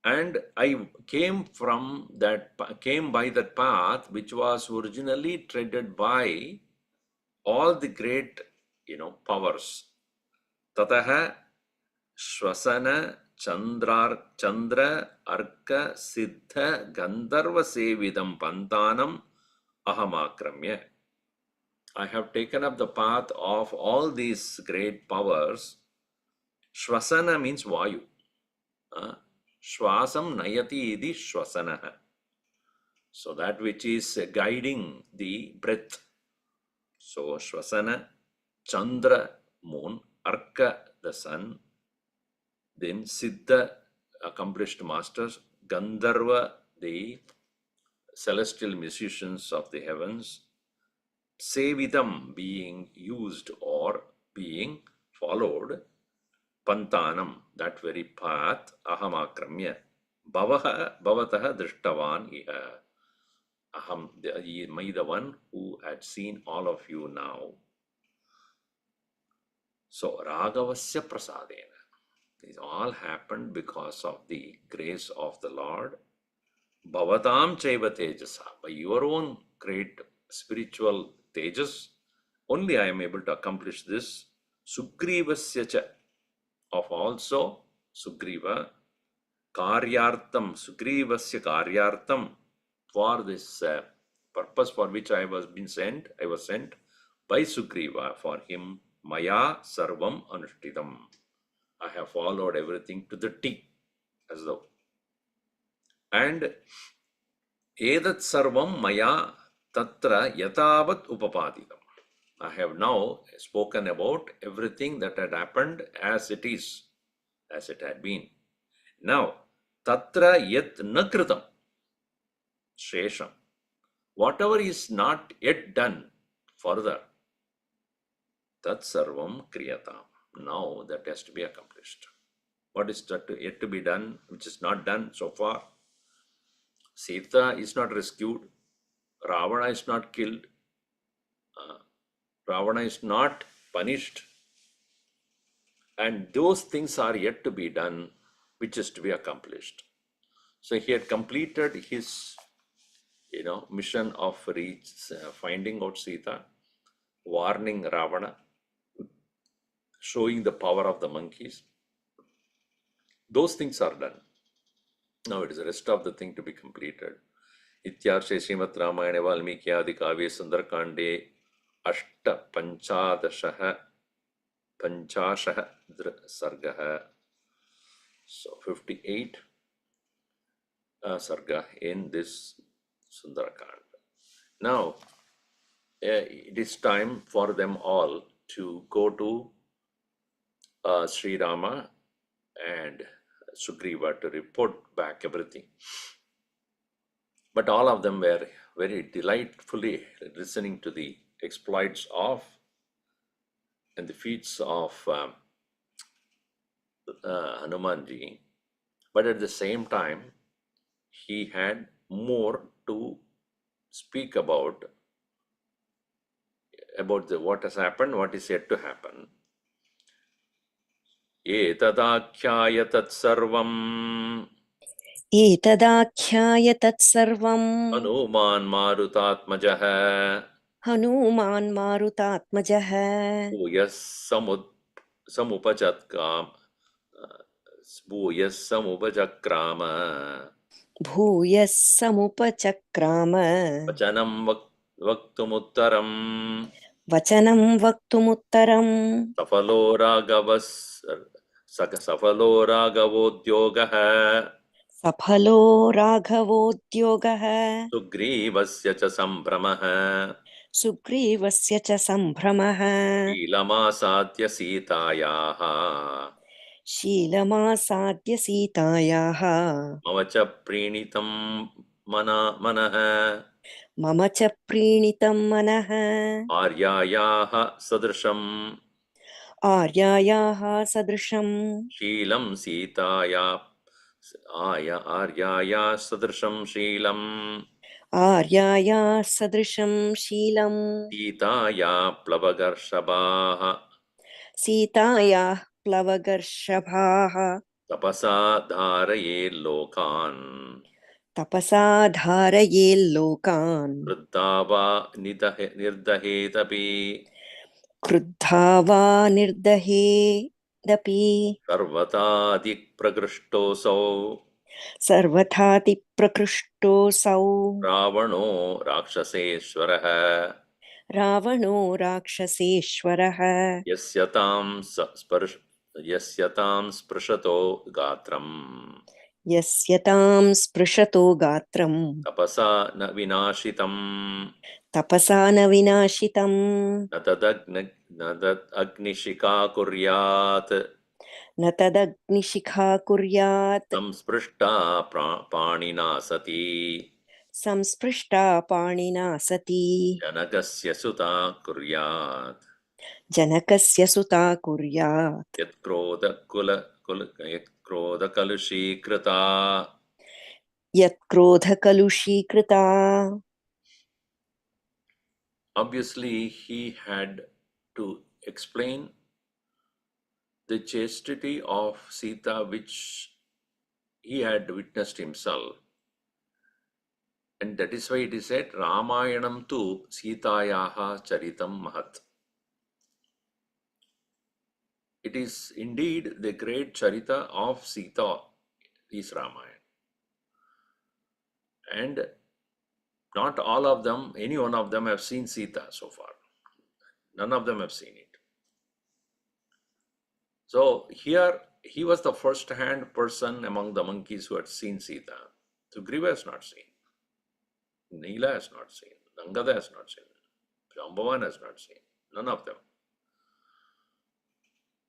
And I came by that path which was originally treaded by all the great, powers. Tataha Shvasana Chandra Arka Siddha Gandharva Sevidam Pantanam Ahamakramya. I have taken up the path of all these great powers. Shvasana means Vayu. Shvasam Nayati idi Shvasanaha. So that which is guiding the breath. So Shvasana, Chandra, moon, Arka, the sun, then Siddha, accomplished masters, Gandharva, the celestial musicians of the heavens, Sevidam, being used or being followed, Pantanam, that very path, Ahamakramya, Bhavataha Drishtavan Iha. Aham, the one who had seen all of you now. So, Ragavasya Prasadena. This all happened because of the grace of the Lord. Bhavatam Chaiva Tejasa. By your own great spiritual tejas, only I am able to accomplish this. Sugrivasya cha. Of also Sugriva. Karyartam. Sugrivasya Karyartam. For this purpose for which I was sent by Sugriva, for him, Maya Sarvam Anushtitam. I have followed everything to the T, as though. And Edat Sarvam Maya Tatra Yatavat Upapaditam. I have now spoken about everything that had happened as it is, as it had been. Now, Tatra Yat Nakritam. Shesham. Whatever is not yet done further, Tat Sarvam Kriyatam. Now that has to be accomplished. What is yet to be done, which is not done so far? Sita is not rescued. Ravana is not killed. Ravana is not punished. And those things are yet to be done, which is to be accomplished. So he had completed his mission of finding out Sita, warning Ravana, showing the power of the monkeys. Those things are done. Now it is the rest of the thing to be completed. Ityarshe Srimad Ramayana Valmiki Kavya Sundarakande Ashta Panchadashaha Sargaha. So 58 Sarga in this Sundarakanda. Now it is time for them all to go to Sri Rama and Sugriva to report back everything. But all of them were very delightfully listening to the exploits of and the feats of Hanumanji. But at the same time, he had more to speak about what has happened, what is yet to happen. Etadakhyaya tatsarvam Etadakhyaya tatsarvam Hanuman Marutatmajah Hanuman Marutatmajah Bhuyas Samupachatkam Bhuyas Samupachakrama Bhuyas Samupachakrama Vachanam Vaktumuttaram Vachanam Vaktumuttaram Safalo Ragavodyogah Saphalo Raghavodyogaha Sugrivasya cha Sambramah Sugrivasya cha Sambramaha Ilamasadya Sitayaha Shilamasadya Sitayaha Mavacha Prinitam Manaha Mama cha Prinitam Manaha Aryayaha Sadrisham Aryayaha Sadrisham Sheelam Sitaya Aryaya Sadrisham Sheelam Aryaya Sadrisham Sheelam Sitaya Plavagarshavaha Sitaya Plavagarshavaha Tapasa Dharaye Lokan Tapasa Dharaye Lokan Vruddhava Nirdahetapi Kruddhava Nirdahe Dapi Sarvatadik Prakrishtoso Sarvathati Prakrushto Sau Ravano Rakshaseshwaraha Ravano Rakshaseshwaraha Yasyatam Sprashato Gatram Yasyatam Sprishato Gatram Tapasa na Vinashitam Tapasa na Vinashitam Natad Agnishika Kuryat न तदग्निशिखा कुर्यात् संस्पृष्टा पाणिना सती संस्पृष्टा पाणिना सती जनकस्य सुता कुर्यात् जनकस्य सुता कुर्यात् यत्क्रोधकलुषीकृता. यत्क्रोधकलुषीकृता. Obviously, he had to explain the chastity of Sita, which he had witnessed himself. And that is why it is said, Ramayanam tu Sitayaha Charitam Mahat. It is indeed the great Charita of Sita is Ramayana. And not all of them, any one of them have seen Sita so far. None of them have seen it. So here, he was the first-hand person among the monkeys who had seen Sita. Sugriva has not seen. Neela has not seen. Nangada has not seen. Jambavan has not seen. None of them.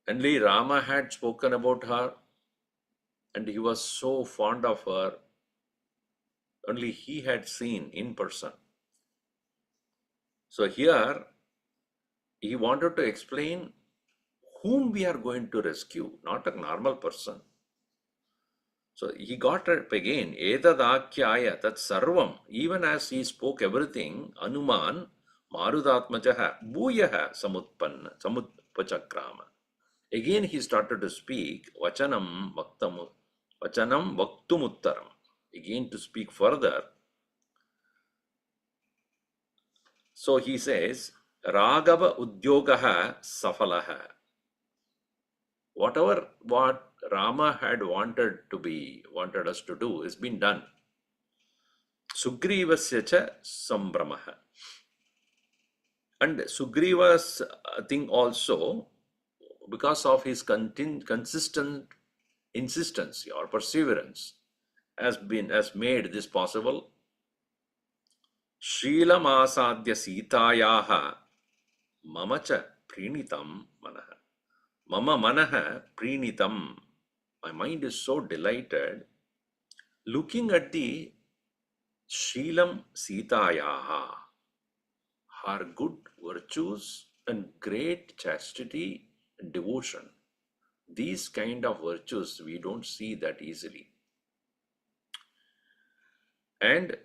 Only Rama had spoken about her, and he was so fond of her. Only he had seen in person. So here, he wanted to explain whom we are going to rescue, not a normal person. So he got it again, Etadakyaya, that sarvam, even as he spoke everything, Anuman, Marudatmajaha, Bhuyaha, Samutpachakrama. Again he started to speak, Vachanam Vaktumuttaram. Again to speak further. So he says, Raghava Udyogaha Safalaha. Whatever what Rama had wanted us to do has been done. Sugrivasya cha sambramaha. And Sugriva's thing also, because of his consistent insistency or perseverance, has made this possible. Shrilam asadya sitayaha mamacha prinitam manaha. Mama manaha prinitam. My mind is so delighted looking at the Shrilam Sitayaha, her good virtues and great chastity and devotion. These kind of virtues we don't see that easily. And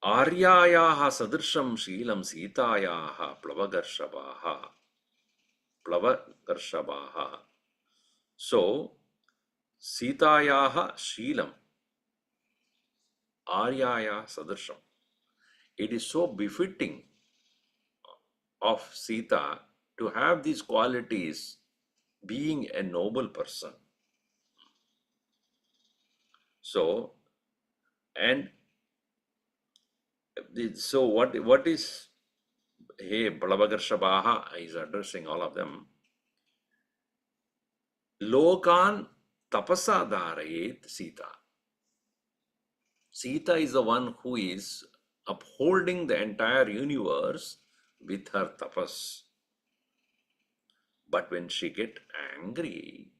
Aryayaha Sadrisham Shrilam Sitayaha Plavagarshavaha. So, Sitayaha Shrilam Aryaya Sadrisham. It is so befitting of Sita to have these qualities being a noble person. So, and so what is, hey, Balavagarshavaha is addressing all of them. Lokan tapasa dharayet Sita. Sita is the one who is upholding the entire universe with her tapas. But when she get angry,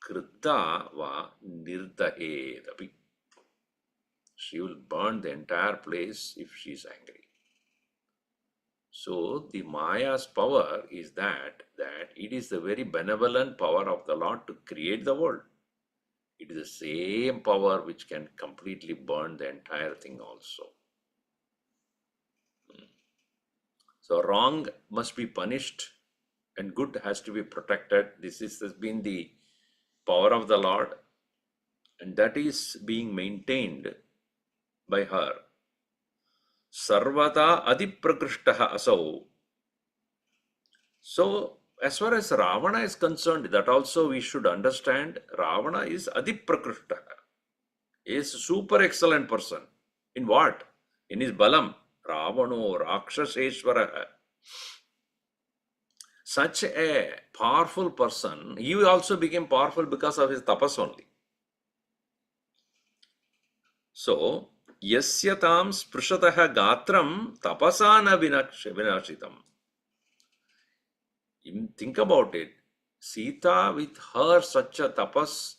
krita va nirdahedapi. She will burn the entire place if she is angry. So the Maya's power is that it is the very benevolent power of the Lord to create the world. It is the same power which can completely burn the entire thing also. So wrong must be punished and good has to be protected. This has been the power of the Lord, and that is being maintained by her. Sarvata adiprakrishtaha asau. So, as far as Ravana is concerned, that also we should understand, Ravana is adiprakrishtaha. He is a super excellent person. In what? In his balam. Ravano rakshaseshwaraha. Such a powerful person, he also became powerful because of his tapas only. So, yasyatam sprishataha gatram tapasana vinashitam. Think about it. Sita, with her such a tapas,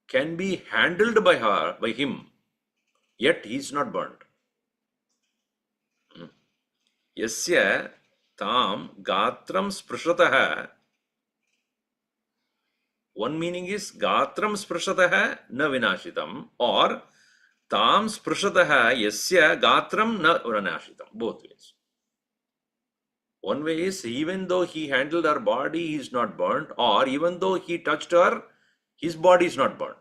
can be handled by her, by him, yet he is not burnt. Yasya tam gatram sprishataha. One meaning is gatram sprishataha na vinashitam, or tam sprishataha yasya gatram na vinashitam. Both ways. One way is even though he handled her body, he is not burnt, or even though he touched her, his body is not burnt.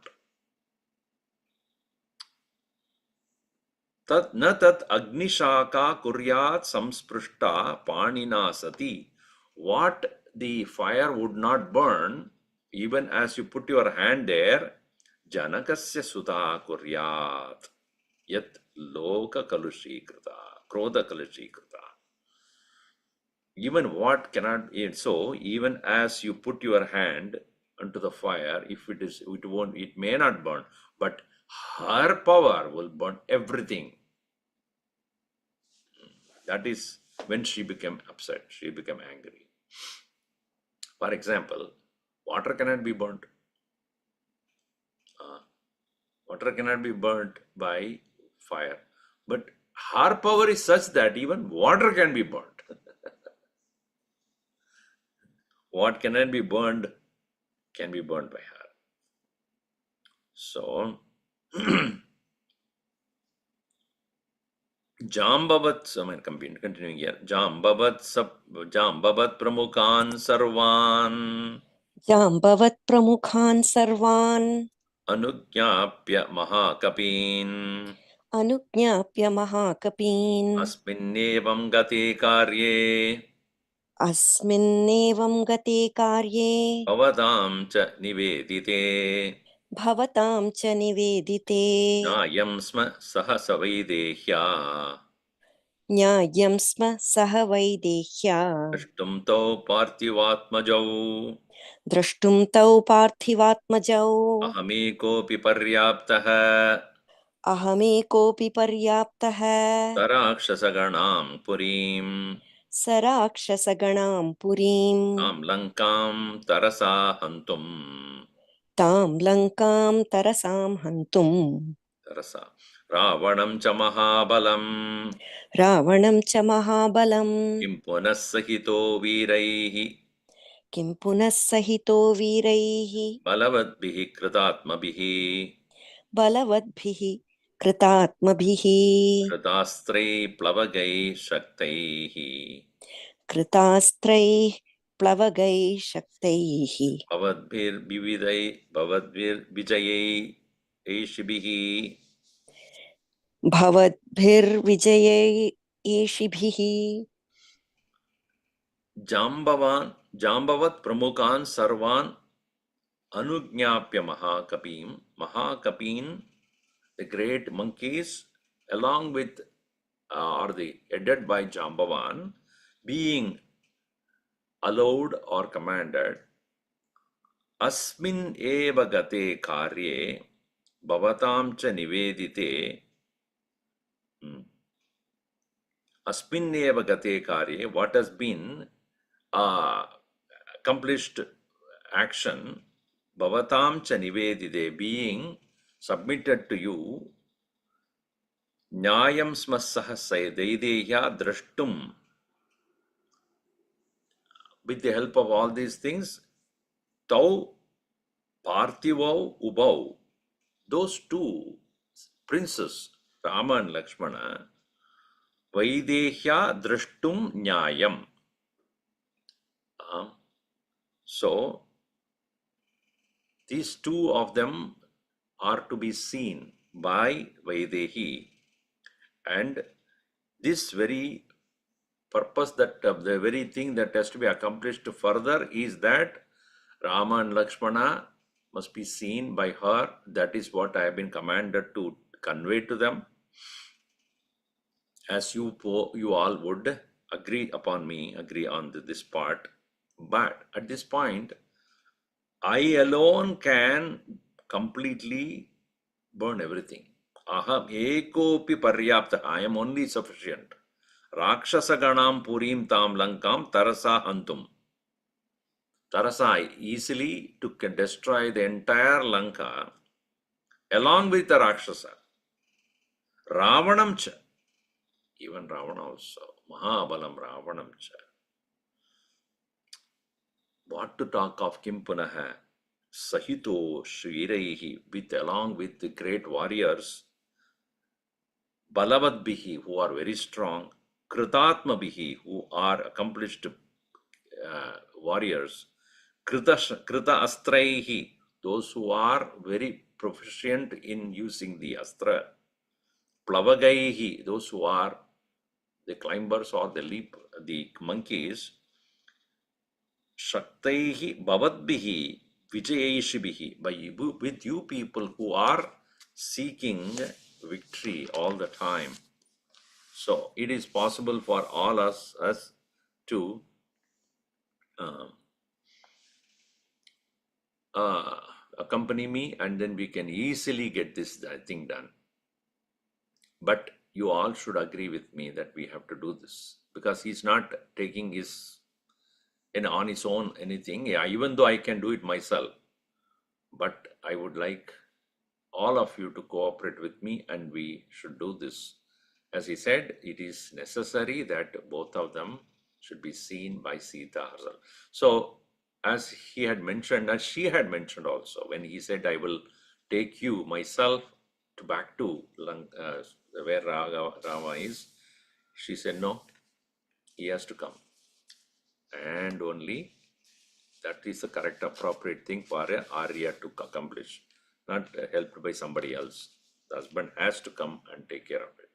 Tat na tat agnishaka kuryat samsprishta panina sati. What the fire would not burn, even as you put your hand there, janakasya sudha kuryat yat loka kalushikrita, krodha kalushikrita. Even what cannot, so even as you put your hand onto the fire, if it may not burn, but her power will burn everything. That is when she became upset, she became angry. For example, water cannot be burnt. Water cannot be burnt by fire. But her power is such that even water can be burnt. What cannot be burned can be burned by her. So, Jambavat, continuing here, Jambavat Pramukhan Sarvan जाम्बवत् प्रमुखान् सर्वान् Anugyapya Mahakapin अनुज्ञाप्य महाकपीन् Asminnevam Gate Karye अस्मिन्नेवं गते कार्ये Avatam Cha Nivedite भवतां च निवेदिते Nayam Sma Sahasavidehya न्याय्यं स्म सह वैदेह्या Ashtum Tau Parthivatmajau द्रष्टुं तौ पार्थिवात्मजौ Ahamikopi Paryaptaha अहमेकोऽपि पर्याप्तः Tarakshasaganam Purim स राक्षसगणां पुरीं Tam Lankam Tarasa Hantum तां लङ्कां तरसां हन्तुम् Tarasa Ravanam Cha Mahabalam रावणं च महाबलं Kim Punasahito Viraihi किं पुनः सहितो वीरैः Balavadbihi Kritatmabihi बलवद्भिः कृतात्मभिः Kritastre Plavagai Shaktaihi कृतास्त्रैः प्लवगैः शक्तैः Bhavadbir Vijayai Eshibihi भवद्भिर्विजयैषिभिः Jambavat Pramukhan Sarvan Anugyapya Mahakapin, the great monkeys, along with or the headed by Jambavan, being allowed or commanded, Asmin eva gate karye bhavatam cha nivedite. Asmin eva gate karye, what has been accomplished action, bhavatam cha nivedite, being submitted to you, nyayam smassaha daideya drashtum, with the help of all these things, tau parthivav ubau, those two princes, Rama and Lakshmana, vaidehya drashtum nyayam. So, these two of them are to be seen by Vaidehi, and this very purpose, that the very thing that has to be accomplished further is that Rama and Lakshmana must be seen by her. That is what I have been commanded to convey to them, as you all would agree on this part. But at this point, I alone can completely burn everything. Aham ekopi paryapta. I am only sufficient. Rakshasa ganam purim tam lankam tarasa hantum. Tarasa easily to destroy the entire Lanka along with the Rakshasa. Ravanam cha, even Ravana also, Mahabalam Ravanam cha. What to talk of Kim Punaha, Sahito Shviraihi, with along with the great warriors, Balavadbihi, who are very strong, Kritatmabihi, who are accomplished warriors, Krita Astraihi, those who are very proficient in using the Astra, Plavagaihi, those who are the climbers or the monkeys, Shaktaihi Bhavadbihi Vijayaishibihi, with you people who are seeking victory all the time. So it is possible for all us to accompany me, and then we can easily get this thing done. But you all should agree with me that we have to do this, because he's not taking his on his own anything. Yeah, even though I can do it myself, but I would like all of you to cooperate with me, and we should do this. As he said, it is necessary that both of them should be seen by Sita herself. So, as he had mentioned, as she had mentioned also, when he said, I will take you myself back to where Rama is, she said, no, he has to come. And only that is the correct, appropriate thing for an Arya to accomplish, not helped by somebody else. The husband has to come and take care of it.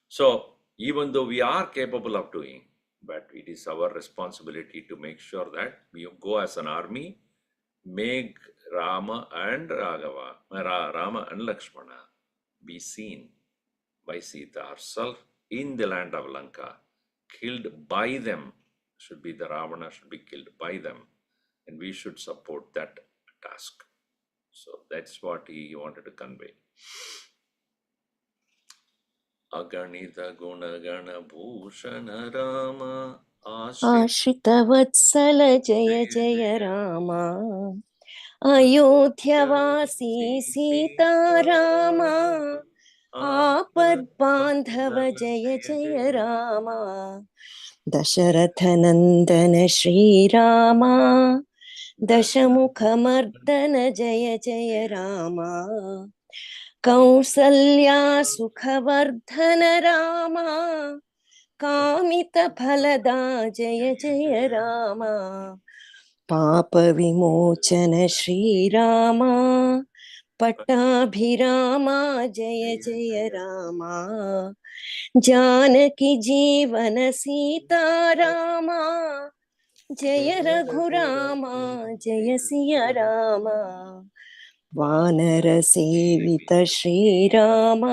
So, even though we are capable of doing, but it is our responsibility to make sure that we go as an army, make Rama and Raghava, Rama and Lakshmana be seen by Sita herself in the land of Lanka, killed by them. Should be the Ravana should be killed by them, and we should support that task. So that's what he wanted to convey. Aganita Gunagana Bhushana Rama आश्रितवत्सल जय जय राम अयोध्यवासी सीताराम आपद्बान्धव जय जय राम दशरथनन्दन श्रीराम दशमुखमर्दन जय जय राम कौसल्या सुखवर्धन राम कामितफलदा जय जय राम पापविमोचन श्रीराम पट्टाभिरामा जय जय राम जानकी जीवन सीताराम जय रघुरामा जय सिया राम वानर सेवित श्रीराम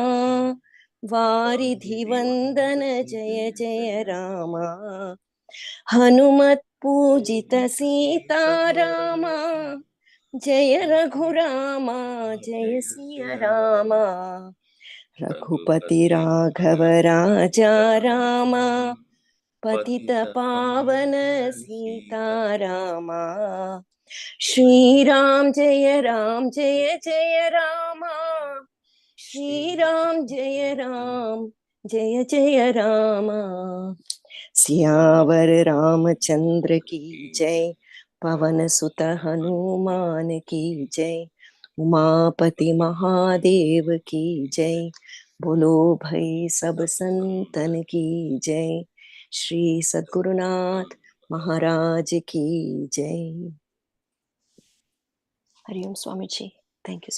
वारिधिवन्दन जय जय राम हनुमत् पूजित सीताराम जय रघुराम जय सिया राम रघुपति राघव राजा राम पतित पावन सीताराम श्रीराम जय राम श्रीराम जय राम सियावर रामचंद्र की जय पवन सुत हनुमान की जय उमापति महादेव की जय बोलो भाई सब संतन की जय श्री सद्गुरुनाथ महाराज की जय हरिओम स्वामी जी थैंक यू